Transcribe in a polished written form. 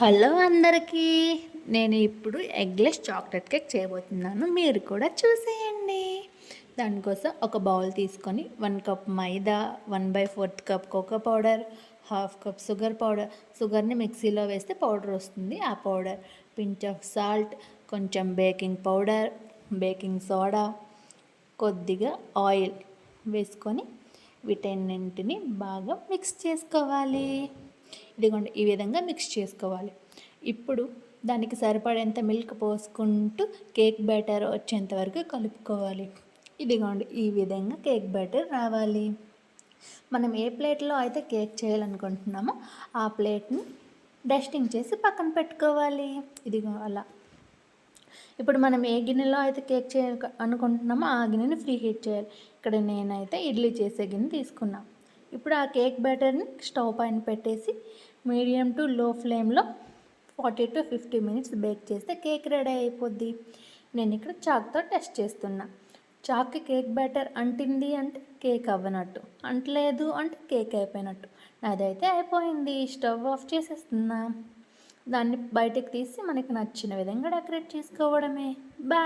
Hello అందరికీ, నేను ఇప్పుడు ఎగ్లెస్ చాక్లెట్ కేక్ చేయబోతున్నాను. మీరు కూడా చూసేయండి. దానికోసం ఒక బౌల్ తీసుకొని 1 కప్ మైదా, 1/4 కప్ కోకో పౌడర్, 1/2 కప్ షుగర్ని మిక్సీలో వేస్తే పౌడర్ వస్తుంది. ఆ పౌడర్, పించ్ ఆఫ్ సాల్ట్, కొంచెం బేకింగ్ పౌడర్, బేకింగ్ సోడా, కొద్దిగా ఆయిల్ వేసుకొని వీటన్నింటిని బాగా మిక్స్ చేసుకోవాలి. ఇదిగోండి, ఈ విధంగా మిక్స్ చేసుకోవాలి. ఇప్పుడు దానికి సరిపడేంత మిల్క్ పోసుకుంటూ కేక్ బ్యాటర్ వచ్చేంత వరకు కలుపుకోవాలి. ఇదిగోండి, ఈ విధంగా కేక్ బ్యాటర్ రావాలి. మనం ఏ ప్లేట్లో అయితే కేక్ చేయాలనుకుంటున్నామో ఆ ప్లేట్ని డస్టింగ్ చేసి పక్కన పెట్టుకోవాలి. ఇదిగో అలా. ఇప్పుడు మనం ఏ గిన్నెలో అయితే కేక్ అనుకుంటున్నామో ఆ గిన్నెని ఫ్రీ హీట్ చేయాలి. ఇక్కడ నేనైతే ఇడ్లీ చేసే గిన్నె తీసుకున్నాను. ఇప్పుడు ఆ కేక్ బ్యాటర్ని స్టవ్ పైన పెట్టేసి మీడియం టు లో ఫ్లేమ్లో 40 to 50 మినిట్స్ బేక్ చేస్తే కేక్ రెడీ అయిపోద్ది. నేను ఇక్కడ చాక్తో టెస్ట్ చేస్తున్నా. చాక్కి కేక్ బ్యాటర్ అంటింది అంటే కేక్ అవ్వనట్టు, అంటలేదు అంటే కేక్ అయిపోయినట్టు. నాదైతే అయిపోయింది. స్టవ్ ఆఫ్ చేసేస్తున్నా. దాన్ని బయటకు తీసి మనకి నచ్చిన విధంగా డెకరేట్ చేసుకోవడమే. బాయ్.